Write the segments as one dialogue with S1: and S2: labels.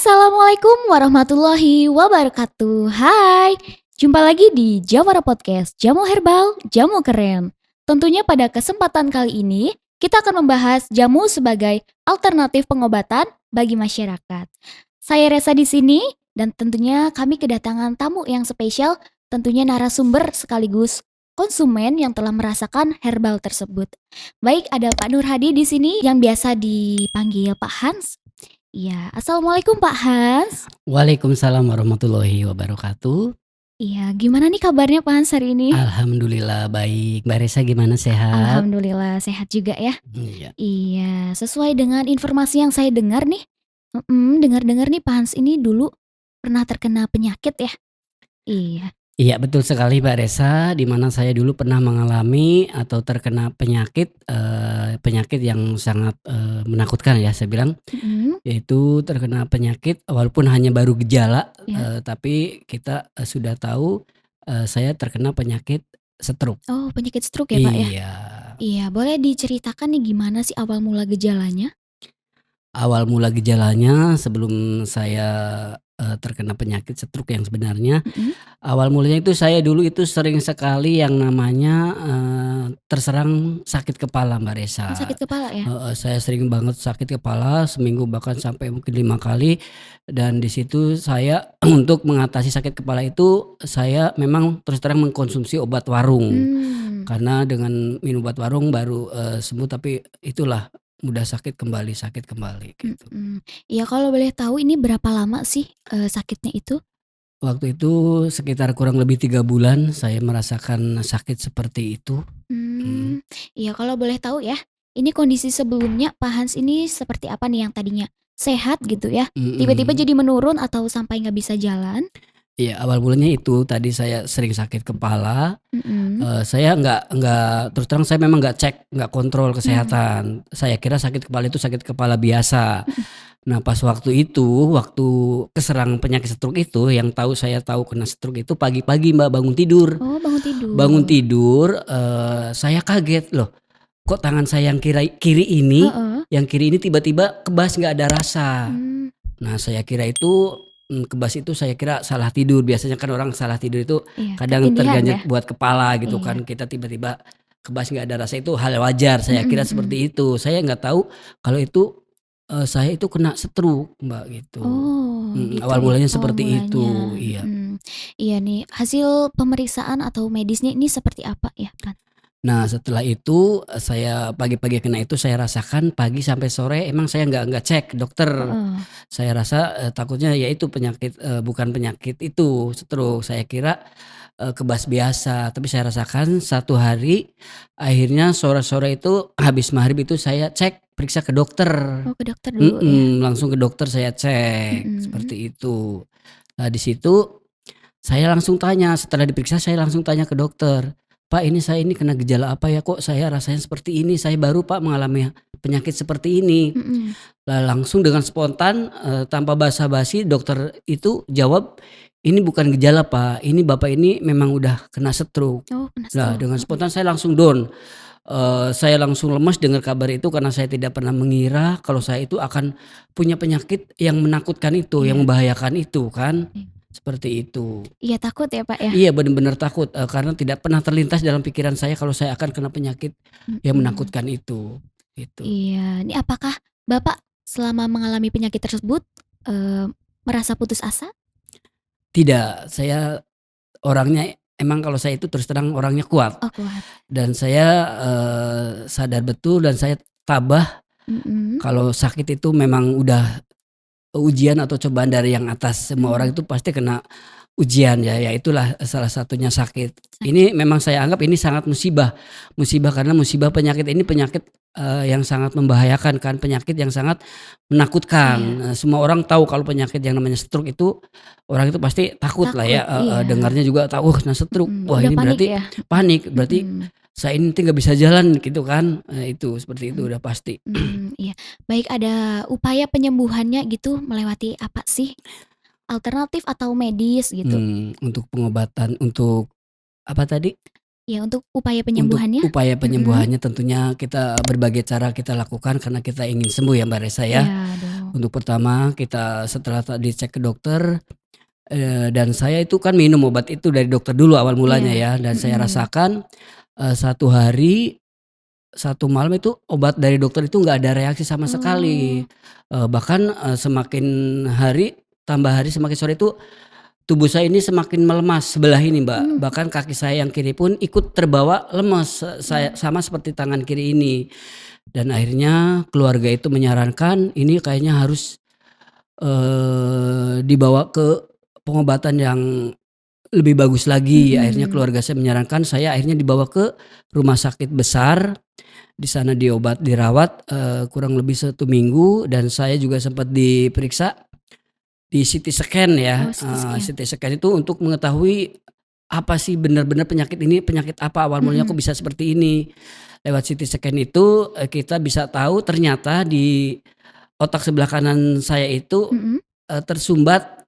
S1: Assalamualaikum warahmatullahi wabarakatuh. Hai, jumpa lagi di Jawara Podcast Jamu Herbal, Jamu Keren. Tentunya pada kesempatan kali ini kita akan membahas jamu sebagai alternatif pengobatan bagi masyarakat. Saya Resa di sini dan tentunya kami kedatangan tamu yang spesial, tentunya narasumber sekaligus konsumen yang telah merasakan herbal tersebut. Baik, ada Pak Nur Hadi di sini yang biasa dipanggil Pak Hans. Iya, assalamualaikum Pak Hans.
S2: Waalaikumsalam warahmatullahi wabarakatuh.
S1: Iya, gimana nih kabarnya Pak Hans hari ini?
S2: Alhamdulillah baik. Mbak Resa gimana, sehat?
S1: Alhamdulillah sehat juga ya.
S2: Iya.
S1: Iya, sesuai dengan informasi yang saya dengar nih. Dengar-dengar nih Pak Hans ini dulu pernah terkena penyakit ya. Iya.
S2: Iya, betul sekali Mbak Resa, di mana saya dulu pernah mengalami atau terkena penyakit yang sangat, menakutkan ya saya bilang,
S1: Mhm.
S2: yaitu terkena penyakit walaupun hanya baru gejala,
S1: Ya.
S2: tapi kita, sudah tahu, saya terkena penyakit stroke.
S1: Oh, penyakit stroke ya Pak ya?
S2: Iya.
S1: Iya, boleh diceritakan nih gimana sih awal mula gejalanya?
S2: Awal mula gejalanya sebelum saya, terkena penyakit stroke yang sebenarnya,
S1: Mhm.
S2: awal mulanya itu saya dulu itu sering sekali yang namanya, terserang sakit kepala Mbak
S1: Oh,
S2: Resa.
S1: sakit kepala ya?
S2: Heeh, saya sering banget sakit kepala seminggu bahkan sampai mungkin 5 kali, dan di situ saya untuk mengatasi sakit kepala itu saya memang terus terang mengkonsumsi obat warung.
S1: Hmm.
S2: Karena dengan minum obat warung baru, sembuh, tapi itulah mudah sakit kembali gitu.
S1: Iya, kalau boleh tahu ini berapa lama sih, sakitnya itu?
S2: Waktu itu sekitar kurang lebih 3 bulan saya merasakan sakit seperti itu. Mhm.
S1: Hmm, iya kalau boleh tahu ya, ini kondisi sebelumnya Pak Hans ini seperti apa nih yang tadinya sehat gitu ya, tiba-tiba
S2: Mhm.
S1: jadi menurun atau sampai nggak bisa jalan?
S2: Iya, awal mulanya itu tadi saya sering sakit kepala,
S1: Mhm.
S2: saya nggak terus terang saya memang nggak cek, nggak kontrol
S1: Mmm.
S2: kesehatan. Saya kira sakit kepala itu sakit kepala biasa.
S1: Mhm.
S2: Nah, pas waktu keserang penyakit stroke itu, yang saya tahu kena stroke itu pagi-pagi Mbak, bangun tidur.
S1: Oh, bangun
S2: Bangun
S1: tidur.
S2: tidur, saya kaget, "Loh, kok tangan saya
S1: Heeh.
S2: yang kiri ini tiba-tiba kebas nggak ada rasa."
S1: Mmm.
S2: Nah, saya kira itu, kebas itu saya kira salah tidur, biasanya kan orang salah tidur itu
S1: Iya,
S2: kadang
S1: ketindihan ya?
S2: terganjel buat kepala gitu
S1: Iya.
S2: kan, kita tiba-tiba kebas nggak ada rasa itu hal wajar, saya
S1: Mhm
S2: kira
S1: mhm.
S2: seperti itu. Saya nggak tahu kalau itu, saya itu kena stroke Mbak, gitu.
S1: Oh gitu
S2: Awal
S1: ya
S2: mulanya
S1: awal
S2: seperti
S1: mulanya,
S2: itu, iya.
S1: Iya nih, hasil pemeriksaan atau medisnya ini seperti apa ya, Kak?
S2: Nah, setelah itu, saya pagi-pagi kena itu saya rasakan pagi sampai sore emang saya nggak cek ke dokter.
S1: Heeh.
S2: Saya rasa, takutnya ya itu penyakit, bukan penyakit itu stroke, saya kira, kebas biasa. Tapi saya rasakan satu hari akhirnya sore-sore itu habis maghrib itu saya cek, periksa ke dokter.
S1: Oh ke dokter dulu ya?
S2: Langsung ke dokter saya cek,
S1: Mhm.
S2: seperti itu. Nah, di situ saya langsung tanya, setelah diperiksa saya langsung tanya ke dokter, "Pak, saya ini kena gejala apa ya? Kok saya rasanya seperti ini? Saya baru Pak mengalami penyakit seperti ini."
S1: Mhm.
S2: Lah langsung dengan spontan, tanpa basa-basi dokter itu jawab, "Ini bukan gejala Pak, ini Bapak ini memang udah kena stroke."
S1: Oh kena
S2: Lah
S1: stroke,
S2: dengan spontan saya langsung down, saya langsung lemes dengar kabar itu karena saya tidak pernah mengira kalau saya itu akan punya penyakit yang menakutkan itu, yang
S1: Iya,
S2: membahayakan itu kan,
S1: iya.
S2: seperti itu.
S1: Iya takut ya, Pak, ya?
S2: Iya, benar-benar takut, karena tidak pernah terlintas dalam pikiran saya kalau saya akan kena penyakit yang
S1: Mhm.
S2: menakutkan itu, gitu.
S1: Iya, ini apakah Bapak selama mengalami penyakit tersebut, eee, merasa putus asa?
S2: Tidak, saya orangnya emang kalau saya itu terus terang orangnya kuat,
S1: Oh kuat.
S2: dan saya, sadar betul dan saya tabah
S1: Mhm.
S2: kalau sakit itu memang udah ujian atau cobaan dari yang atas. Semua orang
S1: Mmm.
S2: itu pasti kena ujian ya itulah salah satunya sakit.
S1: Sakit.
S2: Ini memang saya anggap ini sangat musibah. Musibah karena musibah penyakit ini penyakit, yang sangat membahayakan kan, penyakit yang sangat menakutkan.
S1: Iya,
S2: Semua orang tahu kalau penyakit yang namanya stroke itu, orang itu pasti takut lah
S1: takut,
S2: ya,
S1: iya.
S2: dengarnya juga tahu, kena stroke. Wah,
S1: Udah
S2: ini
S1: panik
S2: berarti
S1: ya?
S2: panik, berarti
S1: Mhm.
S2: saya ini nanti nggak bisa jalan gitu kan, itu seperti itu
S1: Mhm.
S2: udah pasti.
S1: Iya. Baik, ada upaya penyembuhannya gitu melewati apa sih? Alternatif atau medis gitu?
S2: Untuk pengobatan untuk apa tadi?
S1: Ya untuk upaya
S2: Untuk
S1: penyembuhannya?
S2: upaya
S1: Mhm.
S2: penyembuhannya tentunya kita berbagai cara kita lakukan karena kita ingin sembuh ya Mbak Resa ya.
S1: Iya dong.
S2: Untuk pertama kita setelah tadi cek ke dokter, dan saya itu kan minum obat itu dari dokter dulu awal mulanya
S1: Iya.
S2: ya, dan saya
S1: Mhm.
S2: rasakan, 1 hari, 1 malam itu obat dari dokter itu nggak ada reaksi sama sekali.
S1: Oh.
S2: Bahkan, semakin hari, tambah hari semakin sore itu tubuh saya ini semakin melemas sebelah ini Mbak,
S1: Mmm.
S2: bahkan kaki saya yang kiri pun ikut terbawa lemas, saya
S1: Oh.
S2: sama seperti tangan kiri ini. Dan akhirnya keluarga itu menyarankan ini kayaknya harus, dibawa ke pengobatan yang lebih bagus lagi. Akhirnya
S1: Mhm.
S2: keluarga saya menyarankan saya akhirnya dibawa ke rumah sakit besar, di sana dirawat, kurang lebih 1 minggu dan saya juga sempat diperiksa di CT scan ya,
S1: Oh, CT scan.
S2: CT scan itu untuk mengetahui apa sih benar-benar penyakit ini penyakit apa, awal mulanya kok
S1: Mhm.
S2: bisa seperti ini. Lewat CT scan itu, kita bisa tahu ternyata di otak sebelah kanan saya itu,
S1: Mhm.
S2: tersumbat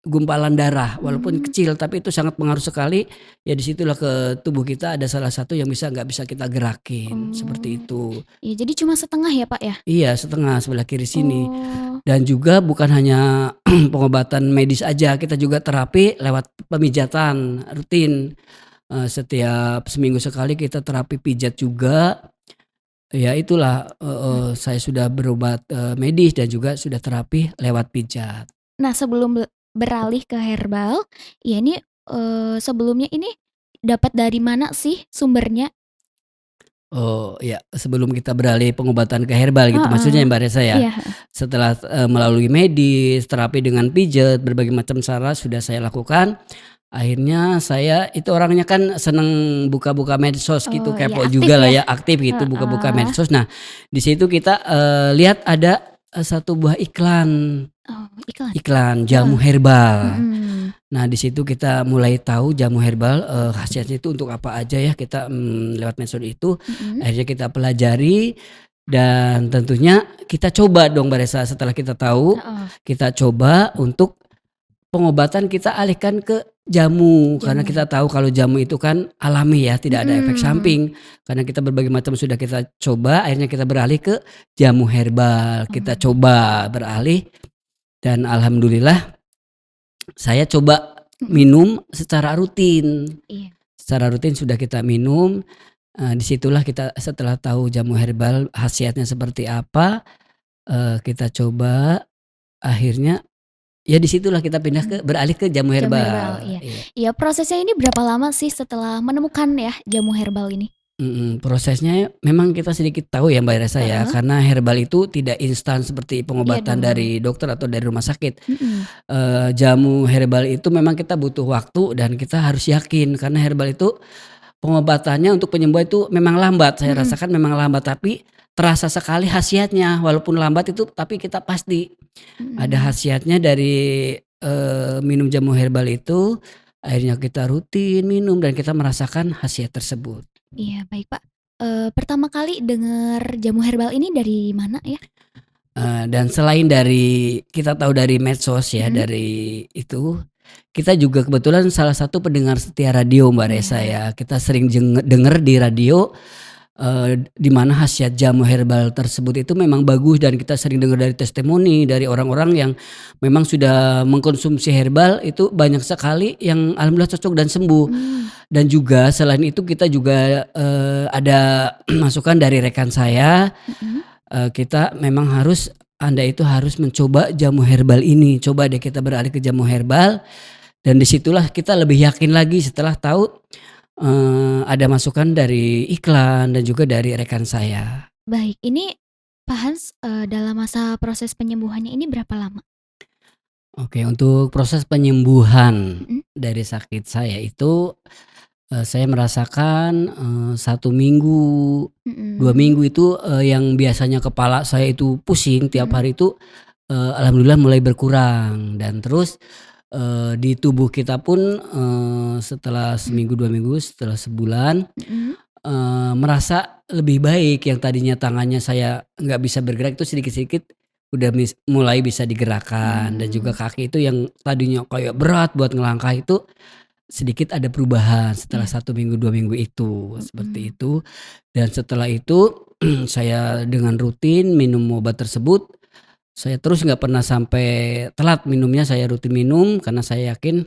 S2: gumpalan darah, walaupun
S1: Mmm.
S2: kecil tapi itu sangat pengaruh sekali, ya disitulah ke tubuh kita ada salah satu yang nggak bisa kita gerakin, seperti
S1: Oh.
S2: itu.
S1: Ya jadi cuma setengah ya, Pak, ya?
S2: Iya setengah sebelah kiri sini.
S1: Oh.
S2: Dan juga bukan hanya pengobatan medis aja, kita juga terapi lewat pemijatan rutin, setiap seminggu sekali kita terapi pijat juga. Ya itulah,
S1: Nah
S2: saya sudah berobat, medis dan juga sudah terapi lewat pijat.
S1: nah sebelum beralih ke herbal, ya ini, sebelumnya ini dapat dari mana sih sumbernya?
S2: Oh ya, sebelum kita beralih pengobatan ke herbal gitu maksudnya ya
S1: Heeh.
S2: Mbak Resa ya?
S1: Iya, heeh.
S2: Setelah, melalui medis, terapi dengan pijat, berbagai macam cara sudah saya lakukan, akhirnya saya itu orangnya kan seneng buka-buka medsos gitu,
S1: Oh, ya
S2: kepo
S1: aktif
S2: jugalah
S1: ya?
S2: ya, aktif gitu buka-buka
S1: Heeh.
S2: medsos. Nah, di situ kita, lihat ada, 1 buah iklan,
S1: Oh, iklan?
S2: iklan jamu
S1: Heeh.
S2: herbal.
S1: Mhm.
S2: Nah, di situ kita mulai tahu jamu herbal, khasiatnya itu untuk apa aja ya kita, lewat medsos itu,
S1: Mhm.
S2: akhirnya kita pelajari dan tentunya kita coba dong Mbak Resa setelah kita tahu,
S1: Heeh.
S2: kita coba untuk pengobatan kita alihkan ke jamu, karena
S1: Jamu
S2: kita
S1: herbal.
S2: tahu kalau jamu itu kan alami ya, tidak ada efek
S1: Mhm.
S2: samping. Karena kita berbagai macam sudah kita coba, akhirnya kita beralih ke jamu herbal. Kita
S1: Oh.
S2: coba beralih dan alhamdulillah saya coba
S1: Mhm.
S2: minum secara rutin.
S1: Iya.
S2: Secara rutin sudah kita minum, di situlah kita setelah tahu jamu herbal khasiatnya seperti apa, kita coba akhirnya ya disitulah kita pindah
S1: Mhm.
S2: ke beralih ke jamu
S1: Jamu herbal,
S2: herbal,
S1: iya.
S2: iya.
S1: Iya, prosesnya ini berapa lama sih setelah menemukan ya jamu herbal ini?
S2: Prosesnya memang kita sedikit tahu ya Mbak Resa ya,
S1: Heeh.
S2: karena herbal itu tidak instan seperti
S1: Iya
S2: pengobatan
S1: dong.
S2: dari dokter atau dari rumah sakit.
S1: Mhm.
S2: Jamu herbal itu memang kita butuh waktu dan kita harus yakin karena herbal itu pengobatannya untuk penyembuhan itu memang lambat, saya
S1: Mhm.
S2: rasakan memang lambat tapi terasa sekali khasiatnya walaupun lambat itu tapi kita pasti ada
S1: Mhm.
S2: khasiatnya dari, minum jamu herbal itu, akhirnya kita rutin minum dan kita merasakan khasiat tersebut.
S1: Iya, baik, Pak. Pertama kali dengar jamu herbal ini dari mana ya?
S2: Dan selain dari kita tahu dari medsos ya,
S1: Mhm.
S2: dari itu, kita juga kebetulan salah satu pendengar setia radio Mbak Resa
S1: Iya.
S2: ya. Kita sering denger di radio, di mana khasiat jamu herbal tersebut itu memang bagus dan kita sering dengar dari testimoni dari orang-orang yang memang sudah mengkonsumsi herbal itu banyak sekali yang alhamdulillah cocok dan sembuh.
S1: Mmm.
S2: Dan juga selain itu kita juga, ada masukan dari rekan saya,
S1: Mhm.
S2: kita memang harus Anda itu harus mencoba jamu herbal ini. Coba deh kita beralih ke jamu herbal dan disitulah kita lebih yakin lagi setelah tahu, ada masukan dari iklan dan juga dari rekan saya.
S1: Baik, ini Pak Hans, dalam masa proses penyembuhannya ini berapa lama?
S2: Oke, untuk proses penyembuhan
S1: Mhm.
S2: dari sakit saya itu, saya merasakan, 1 minggu, 2
S1: Mhm.
S2: minggu itu, yang biasanya kepala saya itu pusing tiap
S1: Mhm.
S2: hari itu, alhamdulillah mulai berkurang dan terus, di tubuh kita pun, setelah
S1: Mhm.
S2: seminggu, 2 minggu, setelah sebulan,
S1: Mhm.
S2: merasa lebih baik. Yang tadinya tangannya saya nggak bisa bergerak itu sedikit-sedikit udah mulai bisa digerakkan dan juga
S1: Mmm.
S2: kaki itu yang tadinya kayak berat buat ngelangkah itu sedikit ada perubahan setelah
S1: Iya.
S2: 1 minggu, 2 minggu itu, seperti
S1: Mhm.
S2: itu. Dan setelah itu saya dengan rutin minum obat tersebut, saya terus nggak pernah sampai telat minumnya, saya rutin minum karena saya yakin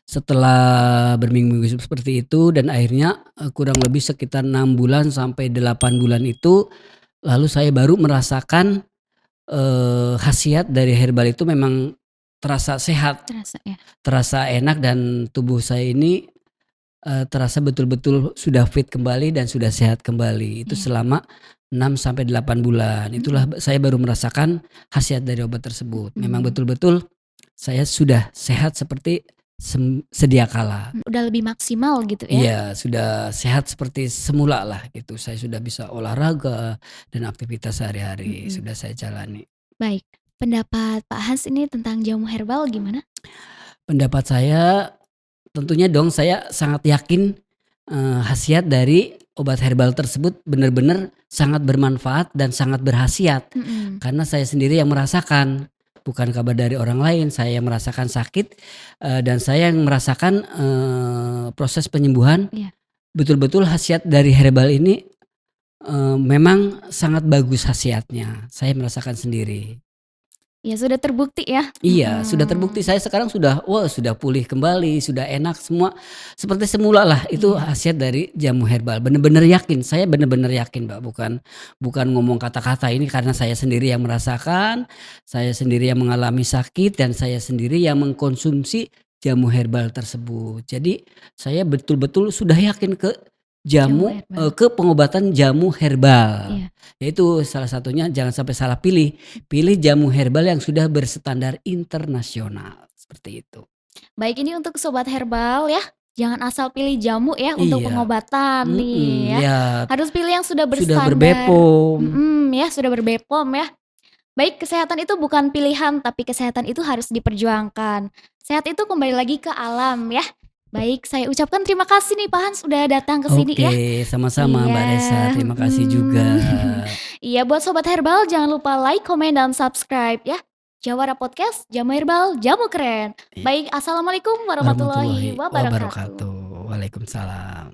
S2: setelah berminggu-minggu seperti itu dan akhirnya, kurang lebih sekitar 6 bulan sampai 8 bulan itu, lalu saya baru merasakan, khasiat dari herbal itu memang terasa sehat,
S1: Terasa ya?
S2: terasa enak dan tubuh saya ini, terasa betul-betul sudah fit kembali dan sudah sehat kembali. Itu
S1: Iya.
S2: selama 6 sampai 8 bulan. Itulah
S1: Mhm.
S2: saya baru merasakan khasiat dari obat tersebut. Memang
S1: Mhm.
S2: betul-betul saya sudah sehat seperti sedia kala.
S1: Udah lebih maksimal gitu ya?
S2: Iya, sudah sehat seperti semula lah gitu. Saya sudah bisa olahraga dan aktivitas sehari-hari
S1: Mhm.
S2: sudah saya jalani.
S1: Baik, pendapat Pak Hans ini tentang jamu herbal gimana?
S2: Pendapat saya tentunya dong saya sangat yakin, khasiat dari obat herbal tersebut benar-benar sangat bermanfaat dan sangat berkhasiat.
S1: Mhm.
S2: Karena saya sendiri yang merasakan, bukan kabar dari orang lain. Saya yang merasakan sakit, dan saya yang merasakan, proses penyembuhan.
S1: Iya.
S2: Betul-betul khasiat dari herbal ini, memang sangat bagus khasiatnya. Saya merasakan sendiri.
S1: Ya sudah terbukti ya?
S2: Iya, sudah terbukti
S1: Mhm.
S2: saya sekarang sudah, wah sudah pulih kembali, sudah enak semua seperti semula lah. Itu
S1: Iya.
S2: khasiat dari jamu herbal. Bener-bener yakin, saya bener-bener yakin Mbak, bukan ngomong kata-kata. Ini karena saya sendiri yang merasakan, saya sendiri yang mengalami sakit, dan saya sendiri yang mengkonsumsi jamu herbal tersebut. Jadi saya betul-betul sudah yakin ke
S1: Jamu herbal.
S2: ke pengobatan jamu herbal.
S1: Iya.
S2: Yaitu salah satunya jangan sampai salah pilih. Pilih jamu herbal yang sudah berstandar internasional, seperti itu.
S1: Baik, ini untuk sobat herbal ya, jangan asal pilih jamu ya untuk
S2: Iya,
S1: pengobatan nih ya.
S2: ya
S1: Harus pilih yang sudah
S2: sudah
S1: berstandar.
S2: berbepom.
S1: Ya sudah berbepom ya. Baik, kesehatan itu bukan pilihan, tapi kesehatan itu harus diperjuangkan. Sehat itu kembali lagi ke alam ya. Baik, saya ucapkan terima kasih nih Pak Hans sudah datang ke sini ya.
S2: Oke, sama-sama Mbak Resa,
S1: Iya,
S2: terima kasih juga.
S1: Iya, buat sobat herbal jangan lupa like, komen, dan subscribe ya. Jawara Podcast, Jamu Herbal, Jamu Keren.
S2: I
S1: Baik, assalamualaikum warahmatullahi
S2: warahmatullahi
S1: wabarakatuh.
S2: wabarakatuh. Waalaikumsalam.